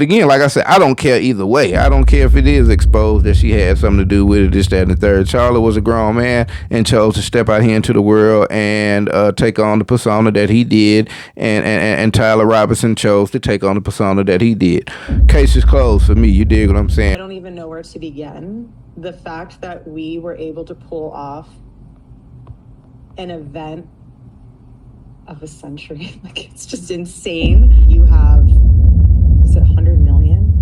Again, like I said, I don't care either way. I don't care if it is exposed that she had something to do with it, this, that, and the third. Charlie was a grown man and chose to step out here into the world and take on the persona that he did, and Tyler Robinson chose to take on the persona that he did. Case is closed for me. You dig what I'm saying? I don't even know where to begin. The fact that we were able to pull off an event of a century, like, it's just insane. You have, is it 100 million?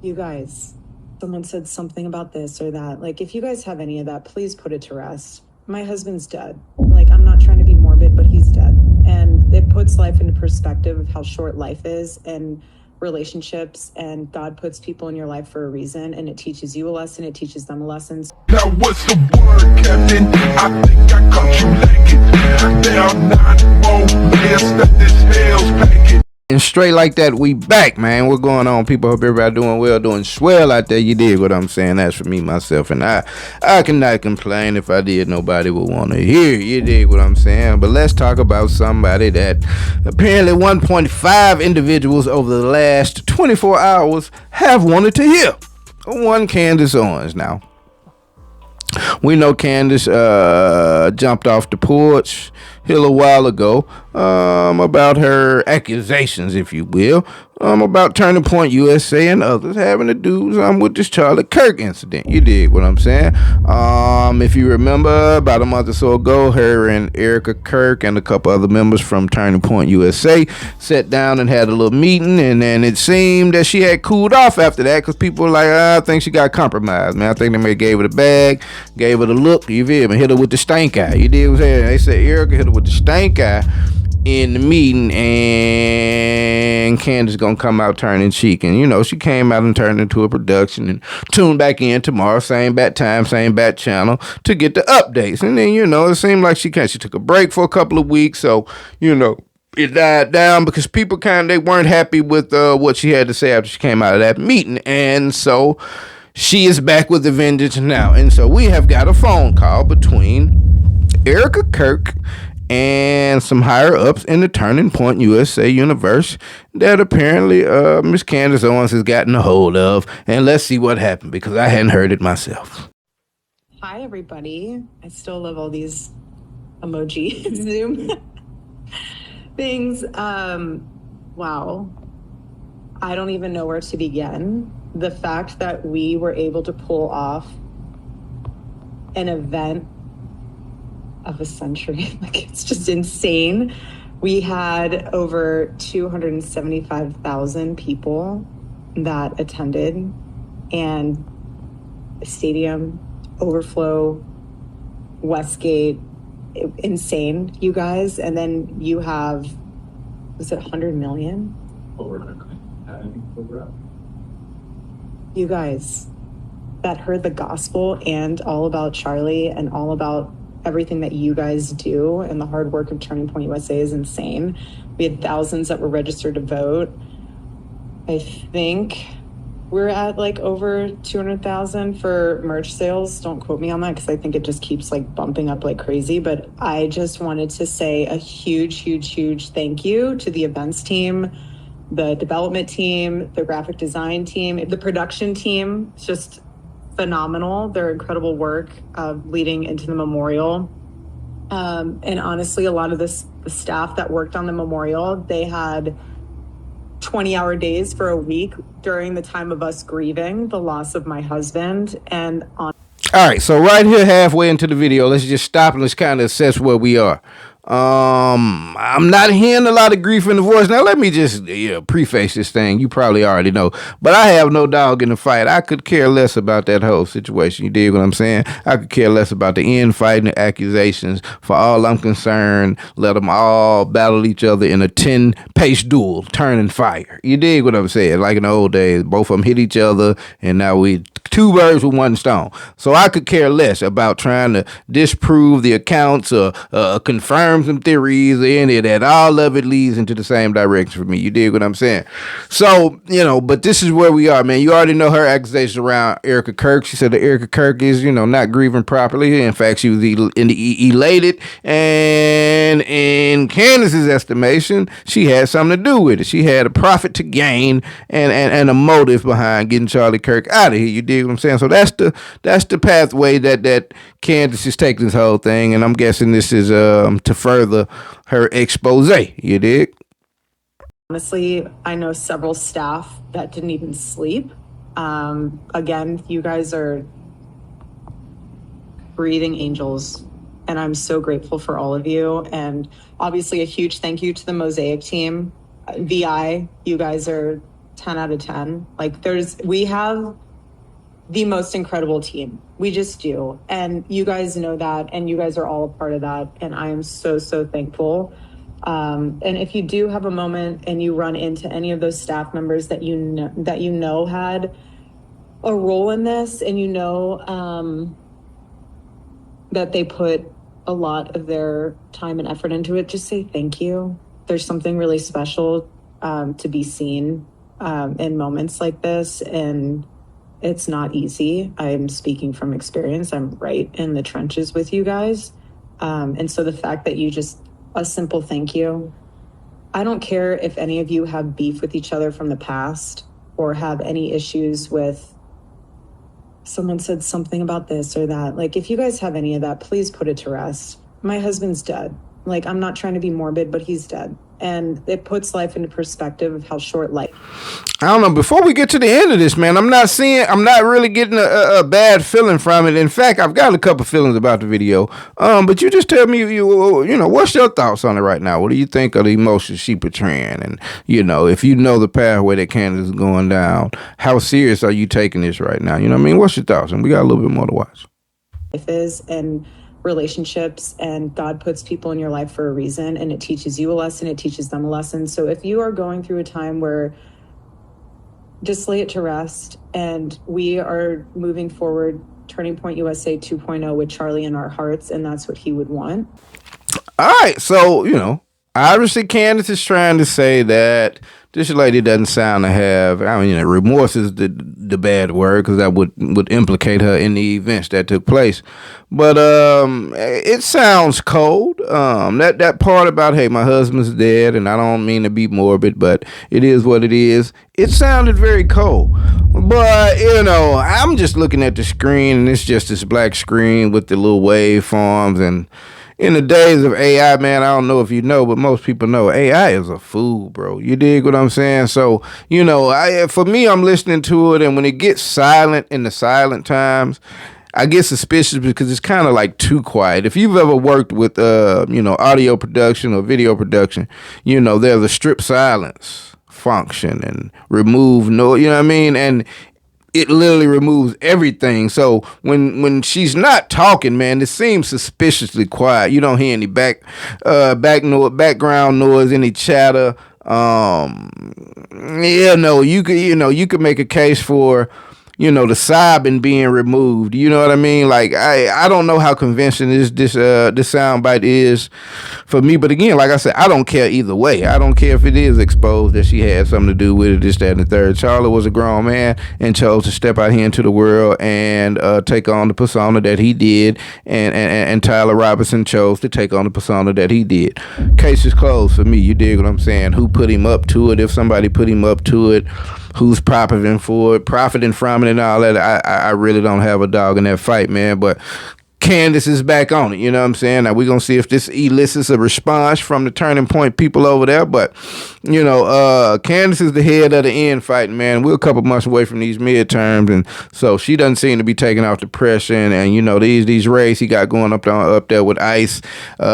You guys, someone said something about this or that. Like, if you guys have any of that, please put it to rest. My husband's dead. Like, I'm not trying to be morbid, but he's dead. And it puts life into perspective of how short life is and relationships, and God puts people in your life for a reason, and it teaches you a lesson, it teaches them a lesson. Now what's the word, Captain? I think I caught you lacking. Down 9 more minutes that this hell's packing. And straight like that, we back, man. What's going on, people? Hope everybody doing well, doing swell out there. You dig what I'm saying? That's for me, myself, and I cannot complain. If I did, nobody would want to hear. You dig what I'm saying? But let's talk about somebody that apparently 1.5 individuals over the last 24 hours have wanted to hear. One, Candace Owens. Now, we know Candace jumped off the porch here a while ago about her accusations, if you will, about Turning Point USA and others having to do with this Charlie Kirk incident. You dig what I'm saying? If you remember, about a month or so ago, her and Erika Kirk and a couple other members from Turning Point USA sat down and had a little meeting, and then it seemed that she had cooled off after that, because people were like, I think she got compromised, man. I think they may gave her the bag, gave her the look, you feel me, hit her with the stank eye. You dig what I'm saying? They said Erika hit her with the stank eye in the meeting, and Candace gonna come out turning cheek. And you know, she came out and turned into a production and tuned back in tomorrow, same bat time, same bat channel, to get the updates. And then, you know, it seemed like she took a break for a couple of weeks, so you know, it died down because people they weren't happy with what she had to say after she came out of that meeting. And so she is back with the vengeance now. And so we have got a phone call between Erika Kirk and some higher ups in the Turning Point USA universe that apparently Miss Candace Owens has gotten a hold of. And let's see what happened, because I hadn't heard it myself. Hi, everybody. I still love all these emoji Zoom things. Wow. I don't even know where to begin. The fact that we were able to pull off an event of a century, like, it's just insane. We had over 275,000 people that attended, and the stadium, overflow, Westgate, insane, you guys. And then you have, was it 100 million? Over. You guys that heard the gospel and all about Charlie and all about everything that you guys do, and the hard work of Turning Point USA is insane. We had thousands that were registered to vote. I think we're at like over 200,000 for merch sales. Don't quote me on that, because I think it just keeps like bumping up like crazy. But I just wanted to say a huge thank you to the events team, the development team, the graphic design team, the production team. It's just phenomenal. Their incredible work leading into the memorial. And honestly, a lot of the staff that worked on the memorial, they had 20-hour days for a week during the time of us grieving the loss of my husband. And all right, so right here halfway into the video, let's just stop and let's kind of assess where we are. I'm not hearing a lot of grief in the voice. Now, let me just preface this thing. You probably already know, but I have no dog in the fight. I could care less about that whole situation. You dig what I'm saying? I could care less about the infighting, the accusations. For all I'm concerned, let them all battle each other in a 10-pace duel, turning fire. You dig what I'm saying? Like in the old days, both of them hit each other, and now we two birds with one stone. So I could care less about trying to disprove the accounts or confirm confirm some theories or any of that. All of it leads into the same direction for me. You dig what I'm saying? So, but this is where we are, man. You already know her accusations around Erika Kirk. She said that Erika Kirk is, not grieving properly. In fact, she was elated. And in Candace's estimation, she had something to do with it. She had a profit to gain and a motive behind getting Charlie Kirk out of here. You dig what I'm saying? So that's the pathway that Candace is taking this whole thing, and I'm guessing this is to further her expose. You dig? Honestly, I know several staff that didn't even sleep. Again, you guys are breathing angels, and I'm so grateful for all of you. And obviously a huge thank you to the Mosaic team. VI, you guys are 10 out of 10. We have the most incredible team. We just do. And you guys know that, and you guys are all a part of that. And I am so, so thankful. And if you do have a moment and you run into any of those staff members that you know had a role in this, and that they put a lot of their time and effort into it, just say thank you. There's something really special to be seen in moments like this, and it's not easy. I'm speaking from experience. I'm right in the trenches with you guys. And so the fact that a simple thank you. I don't care if any of you have beef with each other from the past or have any issues with someone said something about this or that. If you guys have any of that, please put it to rest. My husband's dead. I'm not trying to be morbid, but he's dead. And it puts life into perspective of how short life. I don't know. Before we get to the end of this, man, I'm not really getting a bad feeling from it. In fact, I've got a couple feelings about the video. But you just tell me, what's your thoughts on it right now? What do you think of the emotions she portraying? And, if you know the pathway that Candace is going down, how serious are you taking this right now? You know what I mean? What's your thoughts? And we got a little bit more to watch. Life is, and relationships, and God puts people in your life for a reason, and it teaches you a lesson, it teaches them a lesson. So if you are going through a time where, just lay it to rest, and we are moving forward, Turning Point USA 2.0 with Charlie in our hearts, and that's what he would want. All right, so obviously Candace is trying to say that this lady doesn't sound to have, remorse is the bad word, because that would implicate her in the events that took place. But it sounds cold. That part about, hey, my husband's dead, and I don't mean to be morbid, but it is what it is. It sounded very cold. But, I'm just looking at the screen, and it's just this black screen with the little waveforms. And in the days of AI, man, I don't know if you know, but most people know AI is a fool, bro. You dig what I'm saying? So, for me, I'm listening to it, and when it gets silent in the silent times, I get suspicious because it's kind of too quiet. If you've ever worked with, audio production or video production, there's a strip silence function and remove noise, you know what I mean? And it literally removes everything. So when she's not talking, man, it seems suspiciously quiet. You don't hear any background noise, any chatter. You could make a case for, the sobbing being removed. You know what I mean? I don't know how convincing this soundbite is for me. But again, like I said, I don't care either way. I don't care if it is exposed that she had something to do with it, this, that, and the third. Charlie was a grown man and chose to step out here into the world and take on the persona that he did. And Tyler Robinson chose to take on the persona that he did. Case is closed for me. You dig what I'm saying? Who put him up to it? If somebody put him up to it, who's profiting from it and all that, I really don't have a dog in that fight, man. But Candace is back on it, you know what I'm saying? Now we're gonna see if this elicits a response from the Turning Point people over there. But Candace is the head of the end fighting, man. We're a couple months away from these midterms, and so she doesn't seem to be taking off the pressure. And these raids he got going up there with ICE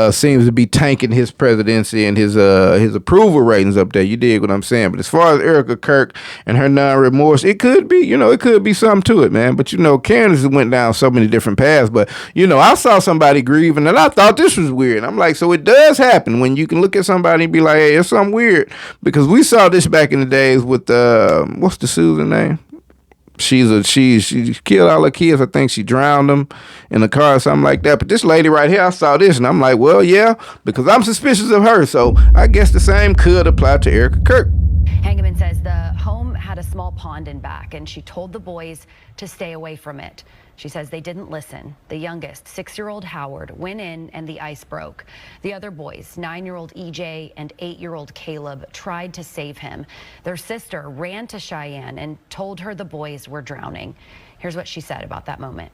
seems to be tanking his presidency and his approval ratings up there. You dig what I'm saying? But as far as Erika Kirk and her non-remorse, it could be, it could be something to it, man. But Candace went down so many different paths. But I saw somebody grieving, and I thought this was weird. I'm like, so it does happen when you can look at somebody and be like, hey, it's something weird. Because we saw this back in the days with, what's the Susan name? She killed all her kids. I think she drowned them in the car or something like that. But this lady right here, I saw this and I'm like, well, yeah, because I'm suspicious of her. So I guess the same could apply to Erika Kirk. Hangeman says the home had a small pond in back and she told the boys to stay away from it. She says they didn't listen. The youngest, 6-year-old Howard, went in and the ice broke. The other boys, 9-year-old EJ and 8-year-old Caleb, tried to save him. Their sister ran to Cheyenne and told her the boys were drowning. Here's what she said about that moment.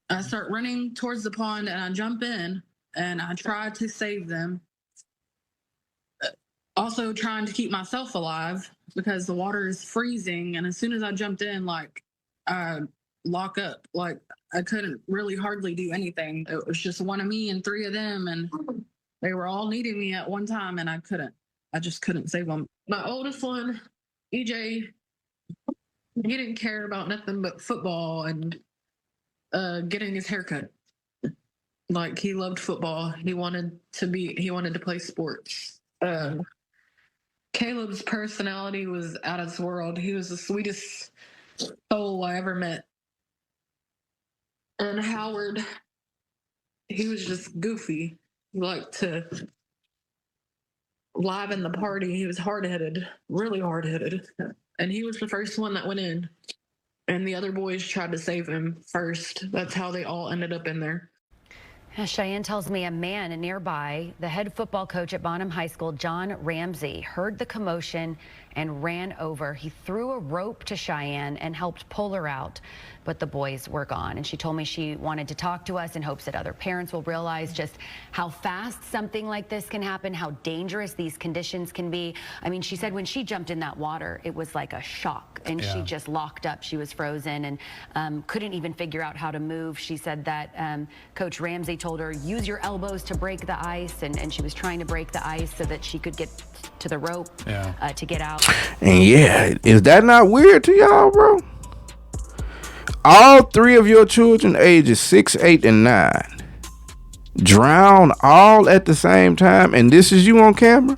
I start running towards the pond and I jump in and I try to save them. Also trying to keep myself alive because the water is freezing. And as soon as I jumped in, like, I lock up. Like, I couldn't really hardly do anything. It was just one of me and 3 of them. And they were all needing me at one time and I just couldn't save them. My oldest one, EJ, he didn't care about nothing but football and getting his haircut. Like, he loved football. He wanted to play sports. Caleb's personality was out of this world. He was the sweetest soul I ever met. And Howard, he was just goofy. He liked to liven the party. He was hard-headed, really hard-headed. And he was the first one that went in. And the other boys tried to save him first. That's how they all ended up in there. Cheyenne tells me a man nearby, the head football coach at Bonham High School, John Ramsey, heard the commotion and ran over. He threw a rope to Cheyenne and helped pull her out, but the boys were gone. And she told me she wanted to talk to us in hopes that other parents will realize just how fast something like this can happen, how dangerous these conditions can be. I mean, she said when she jumped in that water, it was like a shock, and she just locked up. She was frozen and couldn't even figure out how to move. She said that Coach Ramsey told her, use your elbows to break the ice, and she was trying to break the ice so that she could get to the rope to get out. And yeah, is that not weird to y'all, bro? All 3 of your children, ages 6, 8, and 9, drown all at the same time, and this is you on camera?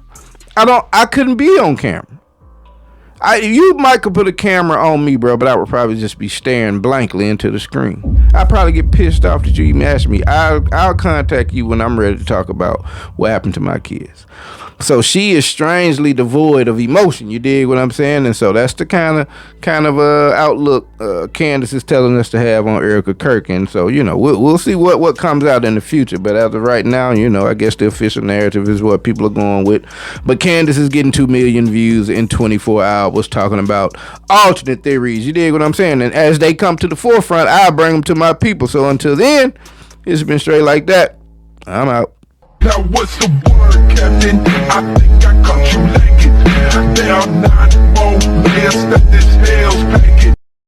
I couldn't be on camera. You might could put a camera on me, bro, but I would probably just be staring blankly into the screen. I'd probably get pissed off that you even asked me. I'll contact you when I'm ready to talk about what happened to my kids. So she is strangely devoid of emotion. You dig what I'm saying? And so that's the kind of outlook Candace is telling us to have on Erika Kirk. And so, you know, we'll see what comes out in the future. But as of right now, you know, I guess the official narrative is what people are going with. But Candace is getting 2 million views in 24 hours talking about alternate theories. You dig what I'm saying? And as they come to the forefront, I'll bring them to my people. So until then, it's been straight like that. I'm out. Now what's the word, Captain? I think I caught you lacking. There are 9 more layers that this hell's packing.